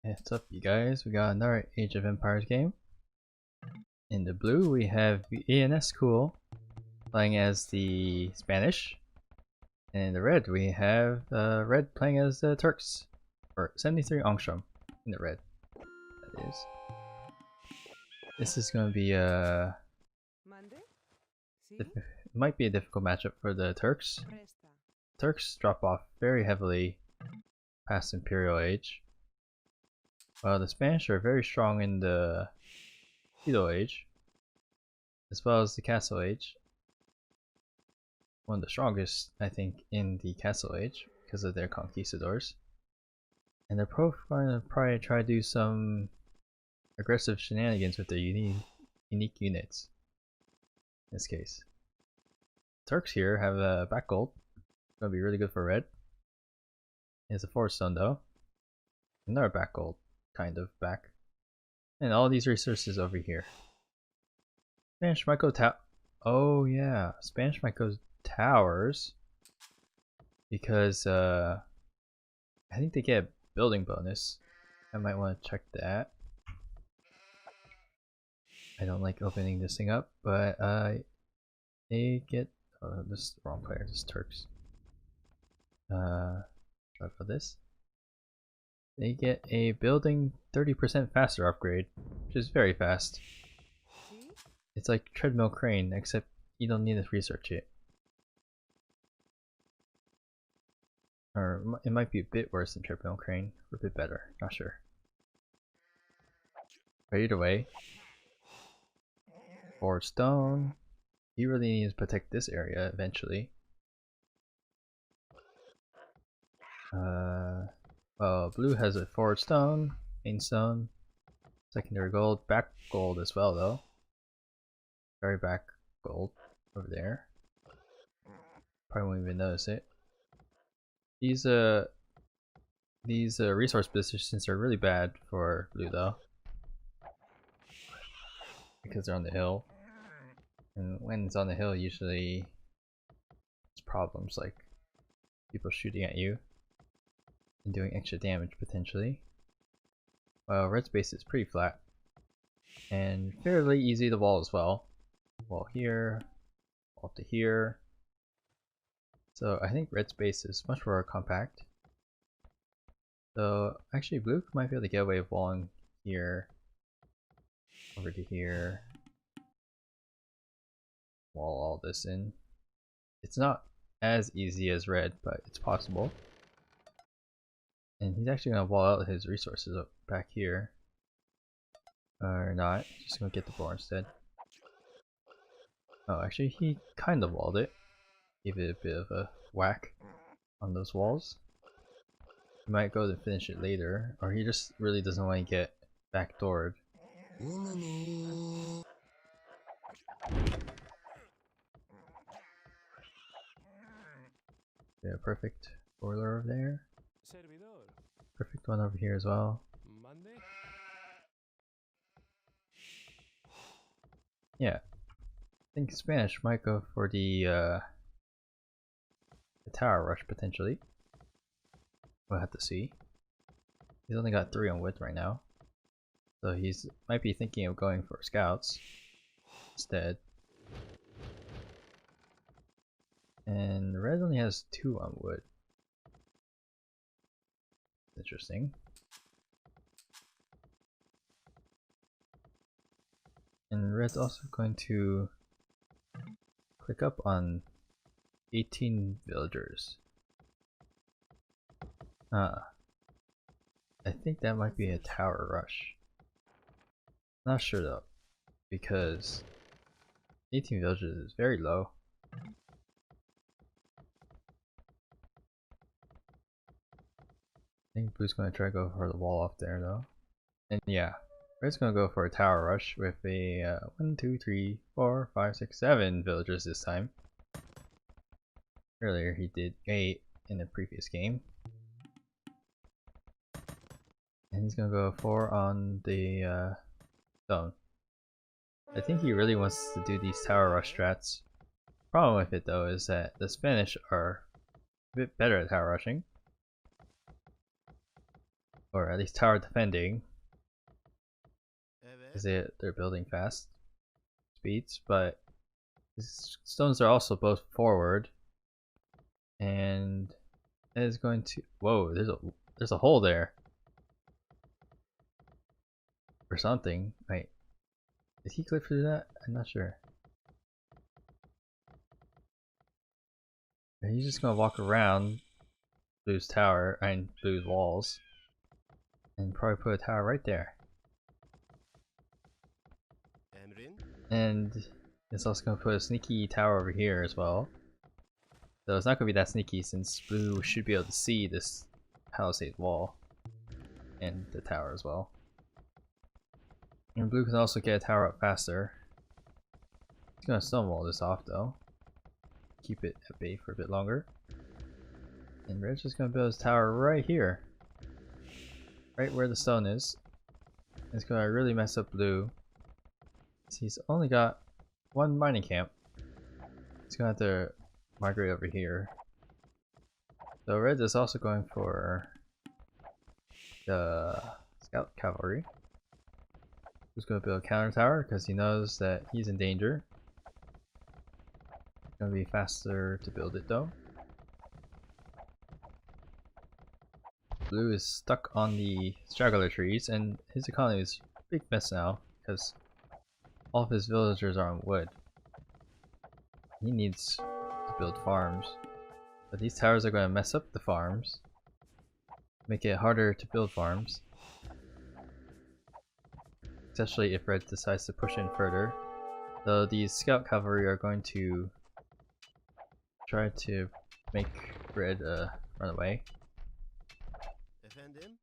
What's up, you guys? We got another Age of Empires game. In the blue, we have ANS Cool playing as the Spanish. And in the red, we have Red playing as the Turks. Or 73 Angstrom in the red. That is. This is going to be it might be a difficult matchup for the Turks. Turks drop off very heavily past Imperial Age. While the Spanish are very strong in the Feudal Age, as well as the Castle Age. One of the strongest, I think, in the Castle Age because of their conquistadors. And they're both going to probably try to do some aggressive shenanigans with their unique units. In this case, Turks here have a back gold. Gonna be really good for red. He has a forward stone though. Another back gold, kind of back. And all these resources over here. Spanish might go oh yeah, Spanish might go towers because I think they get a building bonus. I might want to check that. I don't like opening this thing up, but they get this is the wrong player, this is Turks. Sorry for this. They get a building 30% faster upgrade, which is very fast. It's like treadmill crane, except you don't need to research it. Or it might be a bit worse than treadmill crane, or a bit better, not sure. But either way, forward stone. You really need to protect this area eventually. Well, blue has a forward stone, main stone, secondary gold, back gold as well though. Very back gold over there. Probably won't even notice it. These resource positions are really bad for blue though, because they're on the hill. And when it's on the hill, usually it's problems like people shooting at you and doing extra damage potentially. Well, red space is pretty flat and fairly easy to wall as well. Wall here, wall to here. So I think red space is much more compact. So actually blue might be able to get away with walling here, over to here. Wall all this in. It's not as easy as red, but it's possible. And he's actually gonna wall out his resources up back here. Or not, just gonna get the floor instead. Oh, actually he kind of walled it. Gave it a bit of a whack on those walls. He might go to finish it later, or he just really doesn't want to get backdoored. Yeah, perfect boiler over there. Perfect one over here as well. Yeah, I think Spanish might go for the tower rush potentially. We'll have to see. He's only got 3 on width right now, so he's might be thinking of going for scouts instead. And red only has 2 on wood. Interesting. And red's also going to click up on 18 villagers. I think that might be a tower rush. Not sure though, because 18 villagers is very low. I think blue's gonna try to go for the wall off there though. And yeah, red's gonna go for a tower rush with a 1, 2, 3, 4, 5, 6, 7 villagers this time. Earlier he did 8 in the previous game. And he's gonna go 4 on the stone. I think he really wants to do these tower rush strats. Problem with it though is that the Spanish are a bit better at tower rushing. or at least tower defending, because Evet. they're building fast speeds, but these stones are also both forward, and it is going to. Whoa! There's a hole there, or something. Wait, did he clip through that? I'm not sure. He's just gonna walk around Blue's tower and Blue's walls, and probably put a tower right there. Emrin. And it's also gonna put a sneaky tower over here as well. Though it's not gonna be that sneaky since Blue should be able to see this palisade wall and the tower as well. And Blue can also get a tower up faster. He's gonna stonewall this off though. Keep it at bay for a bit longer. And Red's just gonna build his tower right here. Right where the stone is. It's gonna really mess up Blue. He's only got one mining camp. He's gonna have to migrate over here. So Red is also going for the scout cavalry. Who's gonna build a counter tower because he knows that he's in danger. It's gonna be faster to build it though. Blue is stuck on the straggler trees and his economy is a big mess now because all of his villagers are on wood. He needs to build farms. But these towers are going to mess up the farms. Make it harder to build farms. Especially if Red decides to push in further. Though these scout cavalry are going to try to make Red run away. Efendim.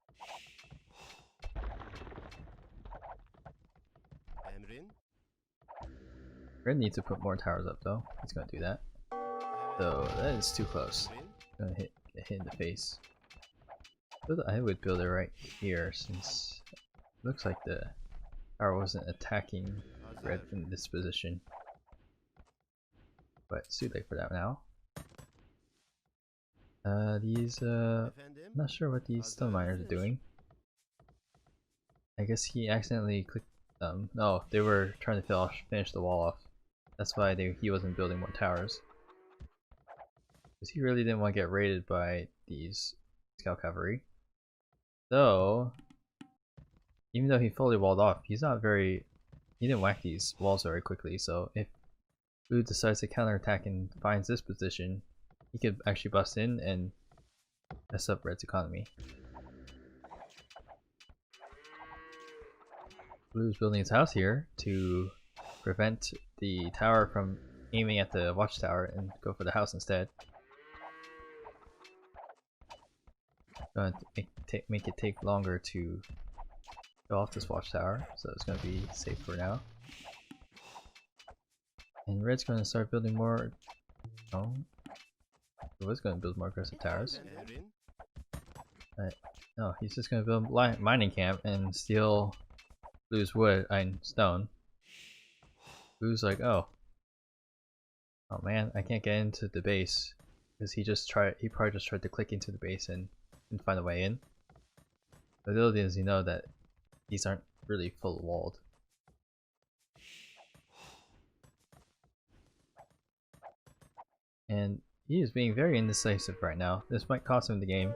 Emrin. Red needs to put more towers up though. He's going to do that. Though that is too close. Gonna get hit in the face. I would build it right here since it looks like the tower wasn't attacking Red from this position. But it's too late for that now. I'm not sure what these stone miners are doing. I guess he accidentally clicked them. No, they were trying to finish the wall off. That's why he wasn't building more towers. Because he really didn't want to get raided by these scout cavalry. Though, even though he fully walled off, he didn't whack these walls very quickly, so if Blue decides to counterattack and finds this position, he could actually bust in and mess up Red's economy. Blue's building his house here to prevent the tower from aiming at the watchtower and go for the house instead. Going to make it take longer to go off this watchtower, so it's going to be safe for now. And Red's going to start building more. Oh, he was going to build more aggressive towers. No, he's just going to build a mining camp and steal Blue's wood and stone. Blue's like, oh man, I can't get into the base because he probably just tried to click into the base and didn't find a way in. But little does he know that these aren't really full walled. And he is being very indecisive right now. This might cost him the game.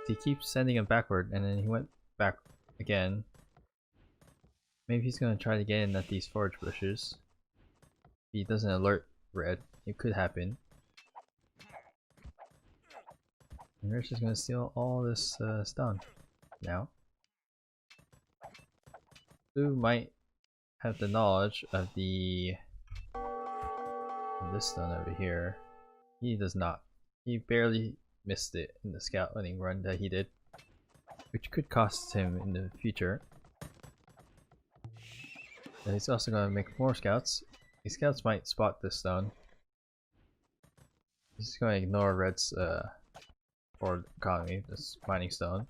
He keeps sending him backward and then he went back again. Maybe he's gonna try to get in at these forage bushes. If he doesn't alert Red, it could happen. And Red's just gonna steal all this stone now. Blue might have the knowledge of this stone over here. He does not. He barely missed it in the scouting run that he did, which could cost him in the future. And he's also going to make more scouts. These scouts might spot this stone. He's just going to ignore Red's forward economy, this mining stone.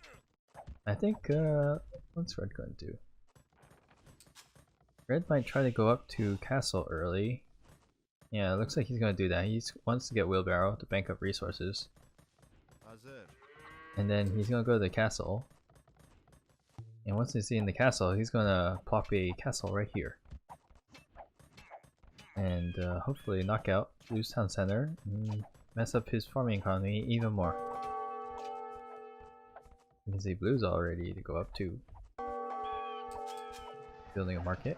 I think, what's Red going to do? Red might try to go up to castle early. Yeah, it looks like he's going to do that. He wants to get wheelbarrow to bank up resources. And then he's gonna go to the castle. And once he's in the castle, he's gonna plop a castle right here. And hopefully knock out Blue's town center and mess up his farming economy even more. You can see Blue's all ready to go up too. Building a market.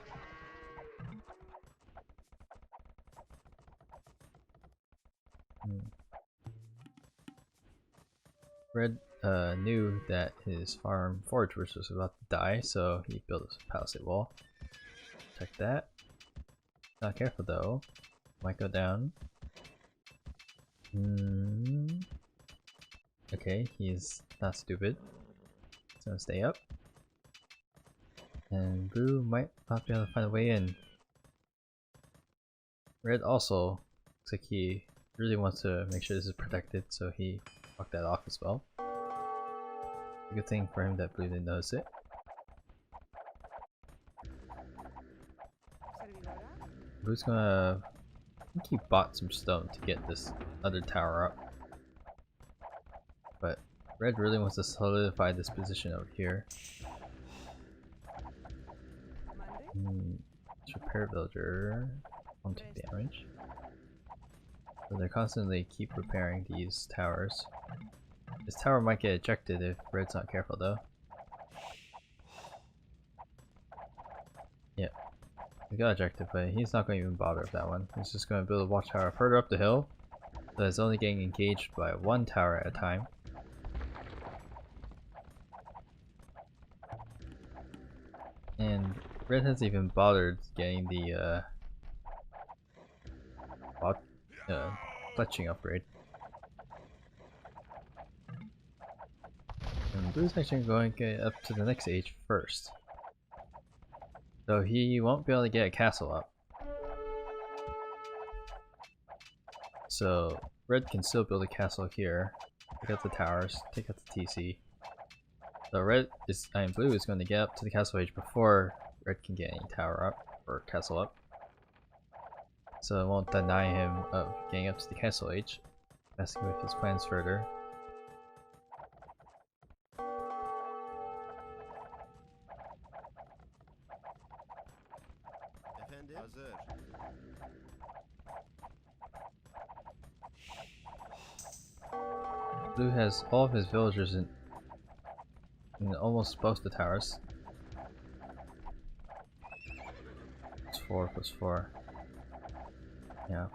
Red knew that his farm forage was about to die, so he built a palisade wall. Check that. Not careful though. Might go down. Okay, he's not stupid. He's gonna stay up. And Blue might not be able to find a way in. Red also looks like he really wants to make sure this is protected, so he blocked that off as well. A good thing for him that Blue didn't notice it. Blue's gonna... I think he bought some stone to get this other tower up. But Red really wants to solidify this position over here. Repair villager won't take damage. So they constantly keep repairing these towers. This tower might get ejected if Red's not careful though. Yeah, he got ejected, but he's not going to even bother with that one. He's just going to build a watchtower further up the hill, so it's only getting engaged by one tower at a time. And Red hasn't even bothered getting the fletching upgrade. And Blue's actually going to get up to the next age first. So he won't be able to get a castle up. So Red can still build a castle here. Take out the towers, take out the TC. So Blue is going to get up to the castle age before Red can get any tower up or castle up. So it won't deny him of getting up to the castle age, messing with his plans further. Blue has all of his villagers in almost both the towers. It's 4 + 4. Yeah.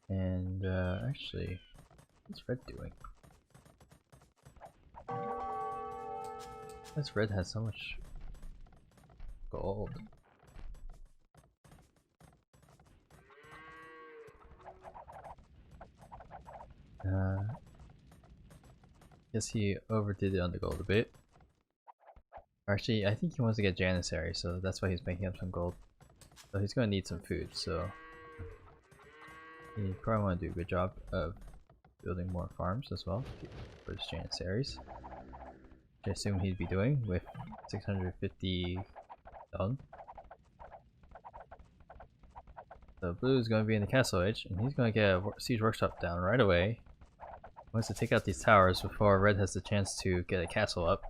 And actually, what's Red doing? This Red has so much gold. Guess he overdid it on the gold a bit. Actually, I think he wants to get Janissary, so that's why he's making up some gold. So he's gonna need some food, so he probably want to do a good job of building more farms as well for his Janissaries. Which I assume he'd be doing with 650 stone. So Blue is going to be in the castle age, and he's going to get a siege workshop down right away. He wants to take out these towers before Red has the chance to get a castle up.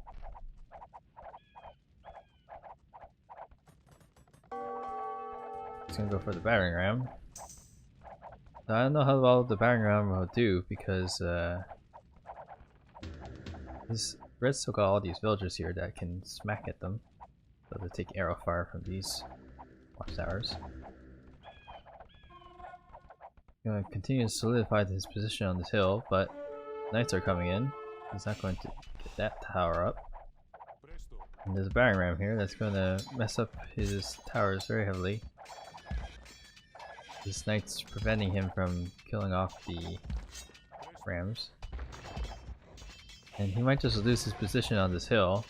He's going to go for the battering ram. Now, I don't know how well the battering ram will do because Red's still got all these villagers here that can smack at them. So they take arrow fire from these watchtowers. Gonna continue to solidify his position on this hill, but knights are coming in. He's not going to get that tower up. And there's a battering ram here that's going to mess up his towers very heavily. This knight's preventing him from killing off the rams. And he might just lose his position on this hill.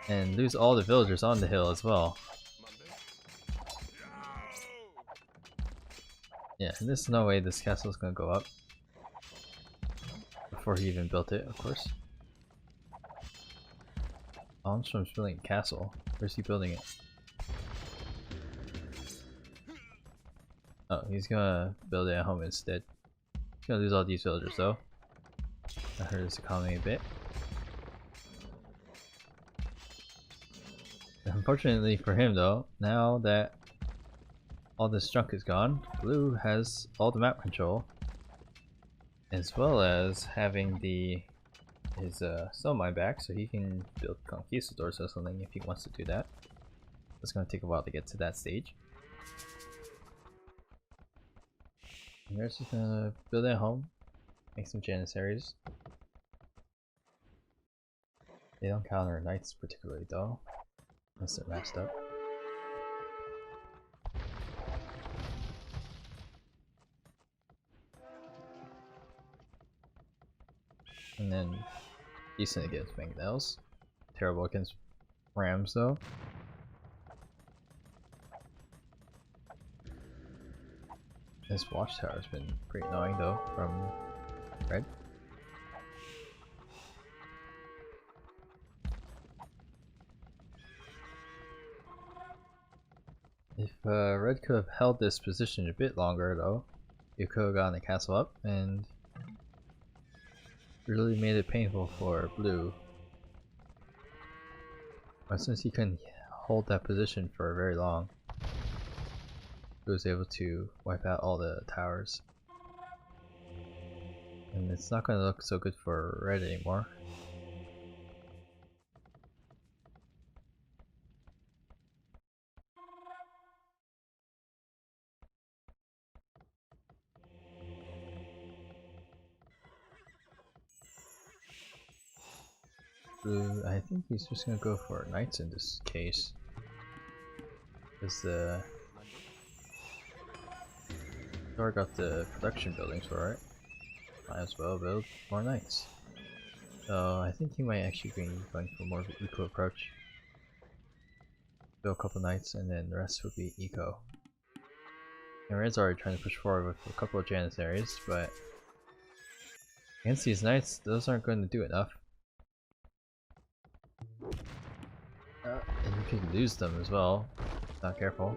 And lose all the villagers on the hill as well. Yeah, and there's no way this castle is going to go up. Before he even built it, of course. Armstrong's building a castle. Where's he building it? Oh, he's gonna build it at home instead. He's gonna lose all these villagers though. That hurt his economy a bit. Unfortunately for him though, now that all this junk is gone, Blue has all the map control, as well as having his stone mine back, so he can build conquistadors or something if he wants to do that. It's gonna take a while to get to that stage. And they're just gonna build at home, make some janissaries. They don't counter knights particularly though, unless they're messed up. And then decent against mangonels. Terrible against rams though. This watchtower has been pretty annoying though from Red. If Red could have held this position a bit longer though, you could have gotten the castle up and really made it painful for Blue. But since he couldn't hold that position for very long, Blue was able to wipe out all the towers. And it's not going to look so good for Red anymore. Blue, I think he's just gonna go for knights in this case. Because the Thor got the production buildings for it. Might as well build more knights. So I think he might actually be going for more of an eco approach. Build a couple knights and then the rest would be eco. And Red's already trying to push forward with a couple of janissaries, but against these knights, those aren't going to do enough. And you could lose them as well, if not careful.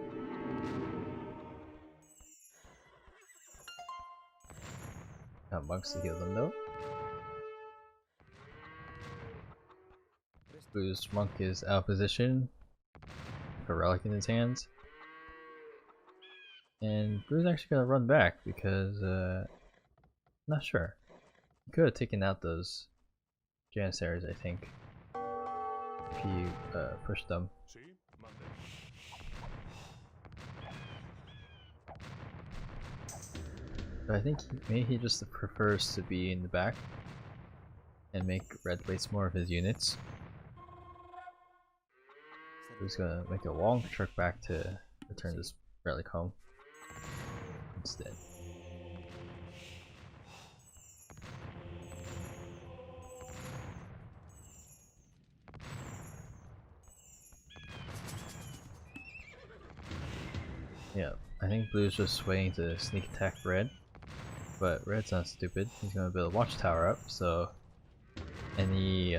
Got monks to heal them though. Blue's monk is out of position, with a relic in his hands. And Blue's actually gonna run back because, not sure. He could have taken out those janissaries, I think, if he pushed them. But I think maybe he just prefers to be in the back and make Red waste more of his units. He's gonna make a long trek back to return this relic home instead. Yeah, I think Blue's just waiting to sneak attack Red, but Red's not stupid. He's gonna build a watchtower up, so any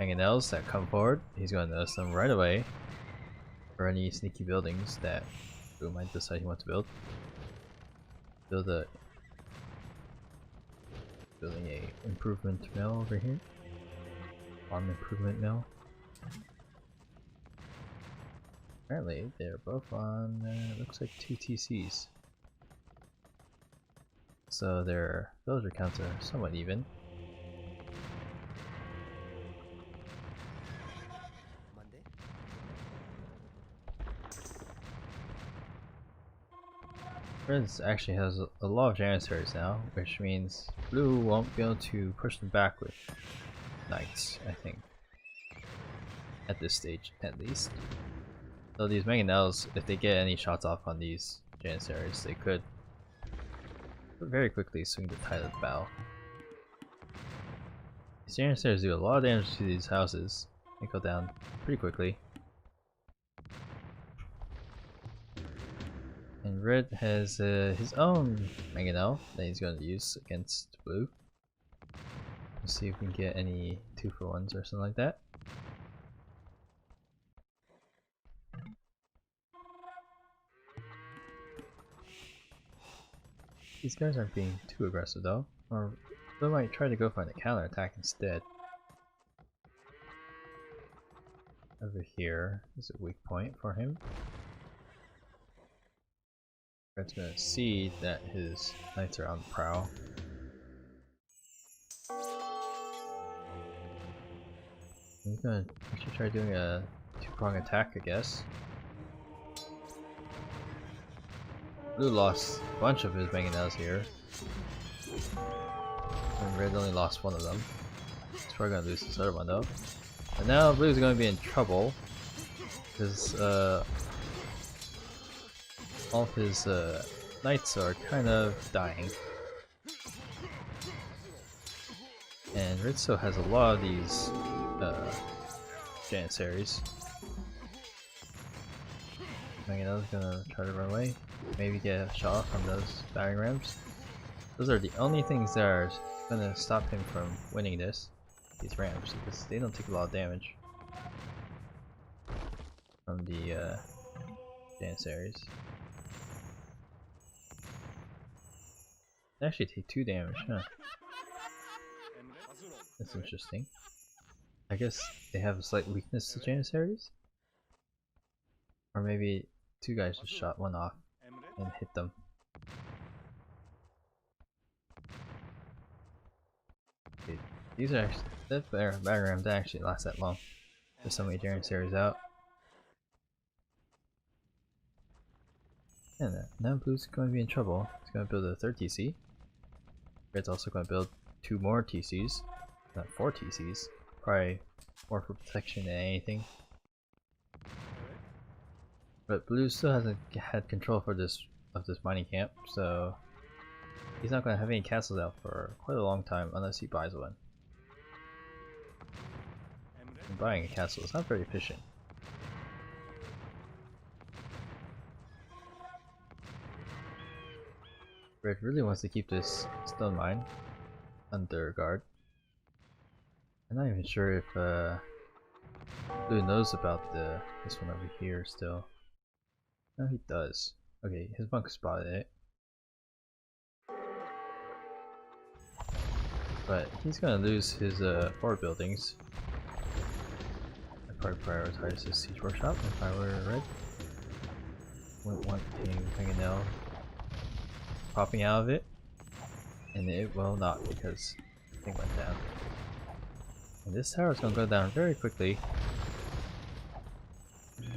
mangonels that come forward, he's gonna notice them right away, or any sneaky buildings that Blue might decide he wants to build. Building a improvement mill over here. Farm improvement mill. Apparently they're both on looks like 2 TCs. So their villager counts are somewhat even. Red actually has a lot of janissaries now, which means Blue won't be able to push them back with knights, I think. At this stage, at least. So these mangonels, if they get any shots off on these janissaries, they could very quickly swing the tide of the battle. These janissaries do a lot of damage to these houses. They go down pretty quickly. And Red has his own mangonel that he's going to use against Blue. Let's see if we can get any 2-for-1s or something like that. These guys aren't being too aggressive though, or they might try to go for the counter attack instead. Over here is a weak point for him. Red's gonna see that his knights are on the prowl. He's gonna actually try doing a two-prong attack, I guess. Blue lost a bunch of his mangonels here. And Red only lost one of them. He's probably gonna lose this other one though. And now Blue's gonna be in trouble. Because all of his knights are kind of dying. And Red still has a lot of these Janissaries. Mangonel's gonna try to run away. Maybe get a shot from those battering rams. Those are the only things that are gonna stop him from winning this. These rams, because they don't take a lot of damage from the Janissaries. They actually take 2 damage, huh? That's interesting. I guess they have a slight weakness to Janissaries? Or maybe 2 guys just shot one off and hit them. Okay, these are actually, that battering ram didn't actually last that long. There's so many Janissaries out. And now Blue's going to be in trouble. He's going to build a 3rd TC. Red's also going to build 2 more TCs. Not 4 TCs. Probably more for protection than anything. But Blue still hasn't had control for this mining camp, so he's not going to have any castles out for quite a long time unless he buys one. And buying a castle is not very efficient. Red really wants to keep this stone mine under guard. I'm not even sure if Blue knows about this one over here still. No, he does. Okay, his monk spotted it. But he's gonna lose his 4 buildings. I'd probably prioritize his siege workshop if I were Red. Wouldn't want a mangonel popping out of it. And it will not, because the thing went down. And this tower is gonna go down very quickly.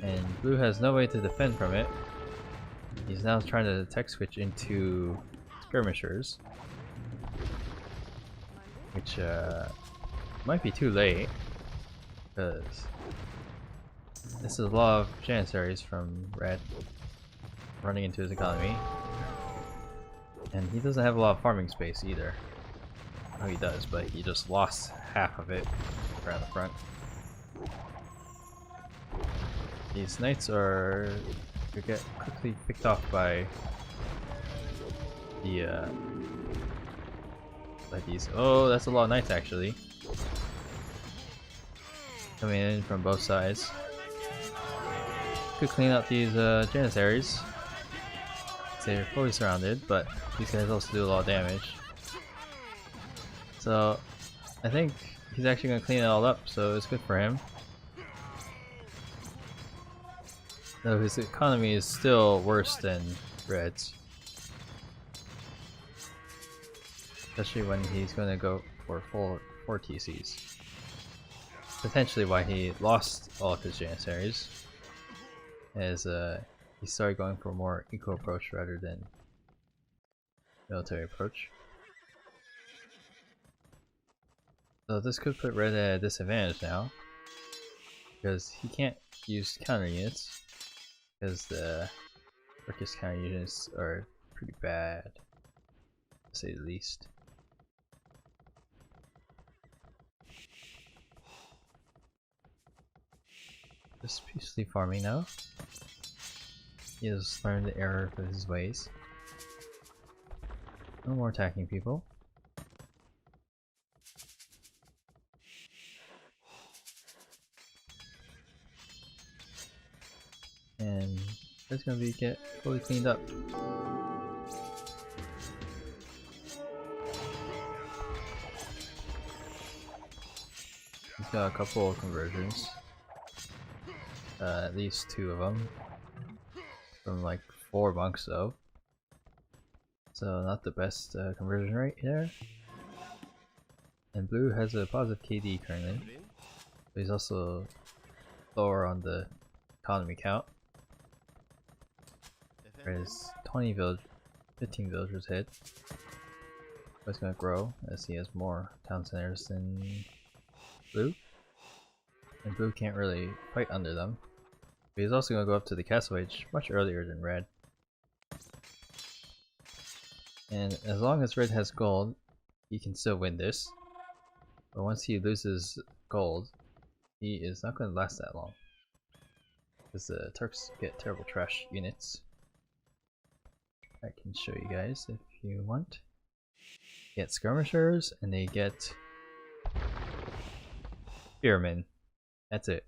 And Blue has no way to defend from it. He's now trying to tech switch into skirmishers. Which might be too late. Because this is a lot of Janissaries from Red running into his economy. And he doesn't have a lot of farming space either. Oh, he does, but he just lost half of it around the front. These knights are to get quickly picked off by the these. Oh, that's a lot of knights actually coming in from both sides. Could clean up these Janissaries. They're fully surrounded, but these guys also do a lot of damage. So I think he's actually gonna clean it all up, so it's good for him. Though his economy is still worse than Red's. Especially when he's gonna go for full 4 TCs. Potentially why he lost all of his Janissaries. As he started going for a more eco approach rather than military approach. So this could put Red at a disadvantage now, because he can't use counter units, because the Turkish counter units are pretty bad, to say the least. Just peacefully farming now. He has learned the error of his ways. No more attacking people. And it's gonna be get fully cleaned up. He's got a couple of conversions. At least 2 of them. From like 4 monks though. So not the best conversion rate there. And blue has a positive KD currently. But he's also lower on the economy count. Whereas 15 villagers hit. But it's gonna grow as he has more town centers than blue. And blue can't really fight under them. But he's also gonna go up to the castle age much earlier than red. And as long as red has gold, he can still win this. But once he loses gold, he is not gonna last that long. Because the Turks get terrible trash units. I can show you guys if you want. Get skirmishers and they get spearmen. That's it.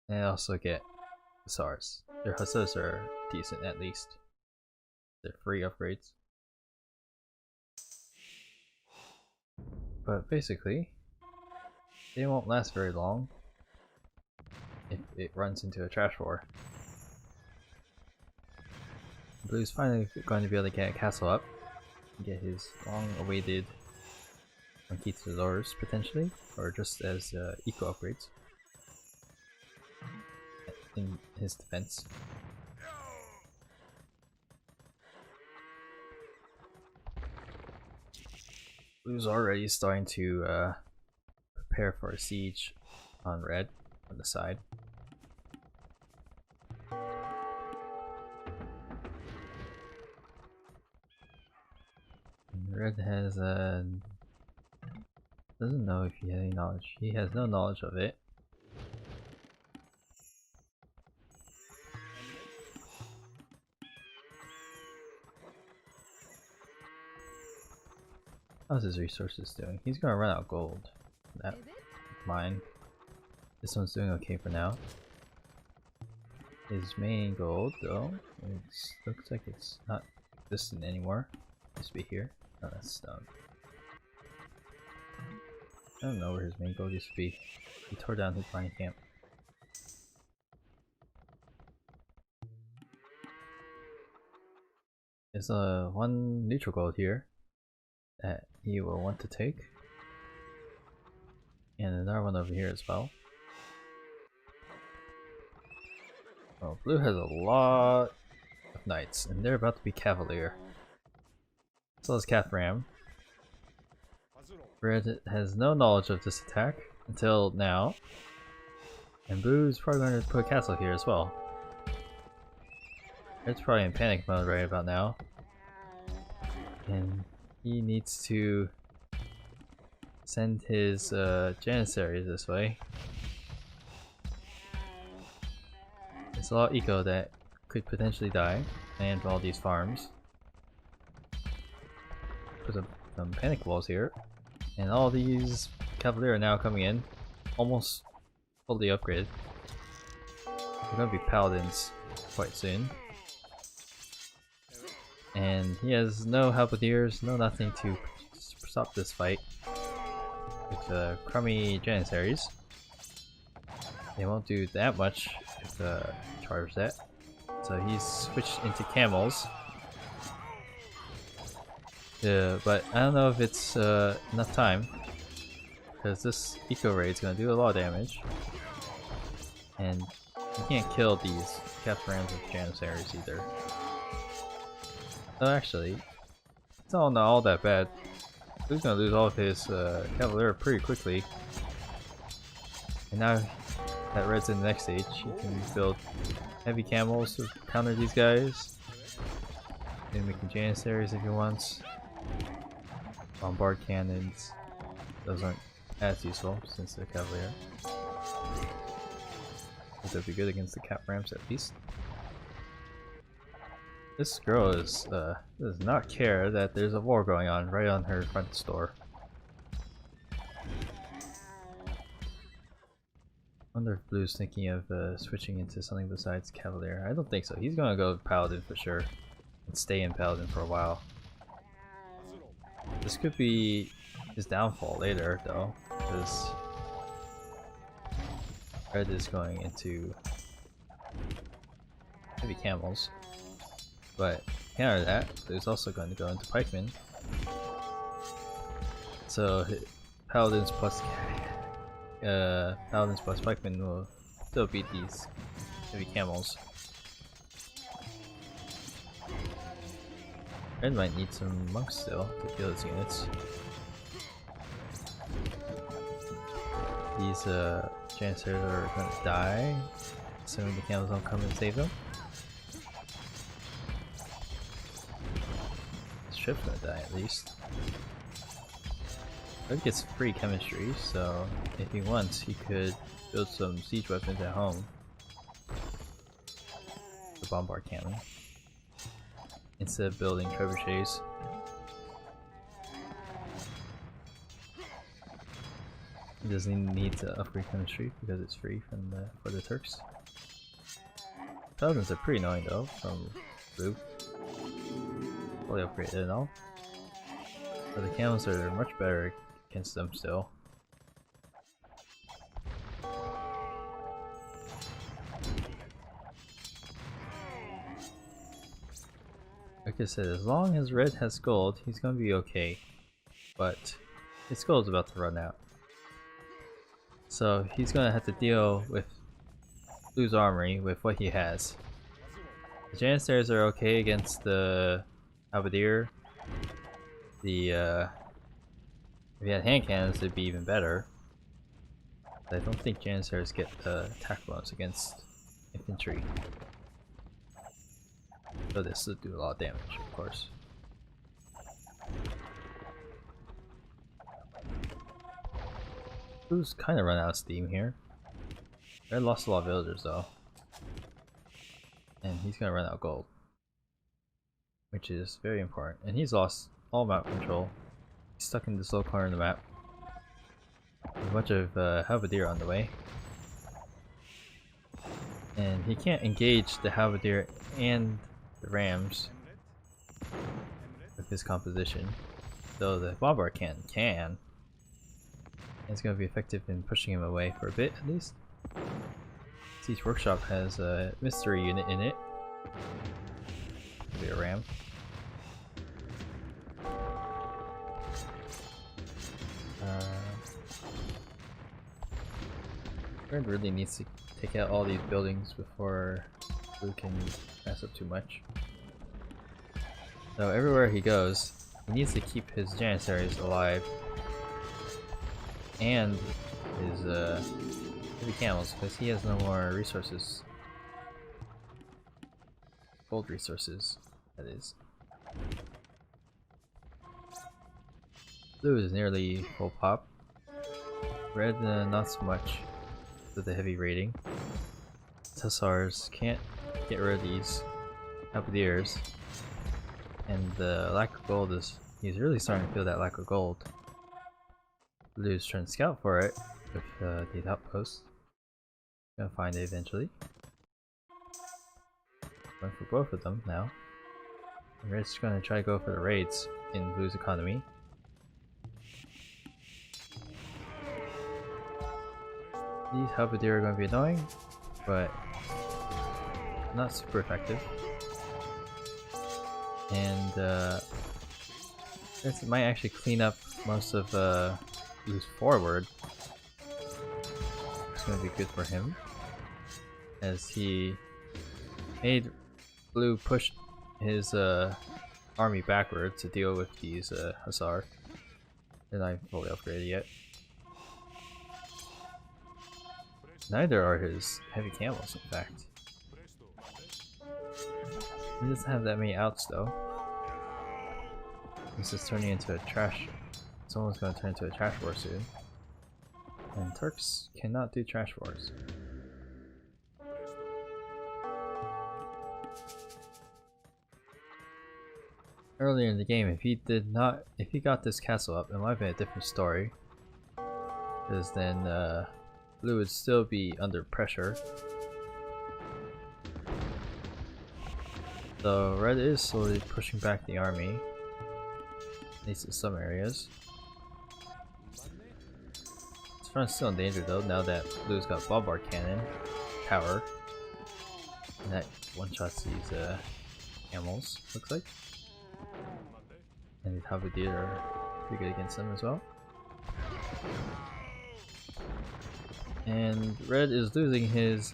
And they also get hussars. Their hussars are decent at least. They're free upgrades. But basically, they won't last very long if it runs into a trash war. Blue's finally going to be able to get a castle up and get his long-awaited conquistadors potentially, or just as eco upgrades in his defense. Blue's already starting to prepare for a siege on red on the side. Red has doesn't know if he has any knowledge. He has no knowledge of it. How's his resources doing? He's gonna run out of gold. That mine. This one's doing okay for now. His main gold though, it looks like it's not distant anymore. It used to be here. Oh, that's stone. I don't know where his main gold used to be. He tore down his mining camp. There's one neutral gold here that he will want to take. And another one over here as well. Oh, blue has a lot of knights, and they're about to be cavalier. So is Cathram. Red has no knowledge of this attack until now. And blue's probably going to put a castle here as well. Red's probably in panic mode right about now. And he needs to send his janissaries this way. There's a lot of eco that could potentially die and all these farms. Put some panic walls here. And all these cavalier are now coming in, almost fully upgraded. They're gonna be paladins quite soon. And he has no halberdiers, no nothing to stop this fight. With crummy janissaries. They won't do that much if charge that. So he's switched into camels. But I don't know if it's enough time, because this eco raid is going to do a lot of damage, and you can't kill these Catharans with janissaries either. So actually, it's not all that bad. He's going to lose all of his cavalier pretty quickly, and now that red's in the next stage, he can build heavy camels to counter these guys. Maybe making janissaries if he wants. Bombard cannons. Those aren't as useful since they're cavalier. But they'll be good against the cat ramps at least. This girl does not care that there's a war going on right on her front door. I wonder if Blue's thinking of switching into something besides cavalier. I don't think so. He's gonna go paladin for sure and stay in paladin for a while. This could be his downfall later, though, because Red is going into heavy camels, but counter that, Blue's also going to go into pikemen. So paladins plus pikemen will still beat these heavy camels. Red might need some monks still to kill his units. These Janissaries are gonna die, assuming the camels don't come and save them. This ship's gonna die at least. Red gets free chemistry, so if he wants, he could build some siege weapons at home. The bombard cannon. Instead of building trebuchets. He doesn't need to upgrade chemistry because it's free from for the Turks. Paladins are pretty annoying though, from Blue. Fully upgraded and all. But the camels are much better against them still. Like I said, as long as Red has gold, he's gonna be okay. But his gold's about to run out. So he's gonna have to deal with Blue's armory with what he has. The Janissaries are okay against the Halberdier. If he had hand cannons, it'd be even better. But I don't think Janissaries get attack bonus against infantry. So this will do a lot of damage, of course. Blue's kind of run out of steam here. Red lost a lot of villagers though. And he's gonna run out of gold. Which is very important. And he's lost all map control. He's stuck in this low corner of the map. There's a bunch of Halberdier on the way. And he can't engage the Halberdier and the rams with his composition. Though the bombard can. And it's going to be effective in pushing him away for a bit at least. Siege Workshop has a mystery unit in it. Could be a ram. Red really needs to take out all these buildings before Blue can mess up too much. So everywhere he goes, he needs to keep his Janissaries alive and his heavy camels because he has no more resources. Gold resources, that is. Blue is nearly full pop. Red not so much with the heavy raiding. Hussars can't get rid of these Halberdiers. And the lack of gold is, he's really starting to feel that lack of gold. Blue's trying to scout for it with these outposts. Gonna find it eventually. Going for both of them now. And Red's gonna try to go for the raids in Blue's economy. These Halberdier are going to be annoying, but not super effective. And this might actually clean up most of Blue's forward. It's going to be good for him, as he made Blue push his army backward to deal with these Hussar. They're not fully upgraded yet. Neither are his heavy camels, in fact. He doesn't have that many outs though. This is turning into a trash. Someone's gonna turn into a trash war soon. And Turks cannot do trash wars. Earlier in the game, if he got this castle up, it might have been a different story. Because then Blue would still be under pressure. So Red is slowly pushing back the army, at least in some areas. front's still in danger though, now that Blue's got Bombard Cannon, Power, and that one-shots these animals, looks like. And the Halberdier are pretty good against them as well. And Red is losing his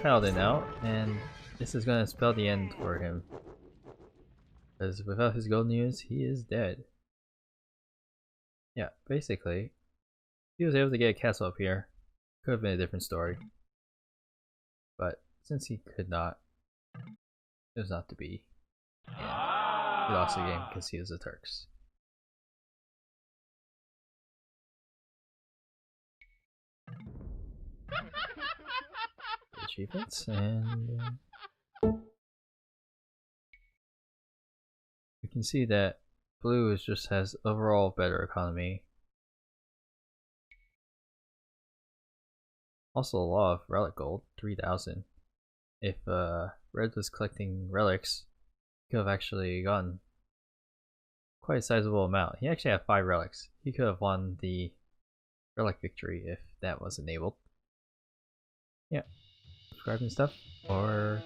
Paladin now, and this is gonna spell the end for him. Because without his gold news, he is dead. Yeah, basically, if he was able to get a castle up here, could have been a different story. But since he could not, it was not to be. And he lost the game because he was the Turks. Achievements, and we can see that Blue just has overall better economy. Also a lot of relic gold, 3,000. If Red was collecting relics, he could have actually gotten quite a sizable amount. He actually had 5 relics. He could have won the relic victory if that was enabled. Yeah, subscribe and stuff, or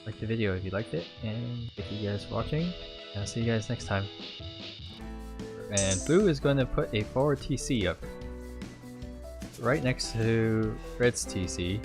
like the video if you liked it, and thank you guys for watching. I'll see you guys next time. And Blue is going to put a forward TC up right next to Red's TC.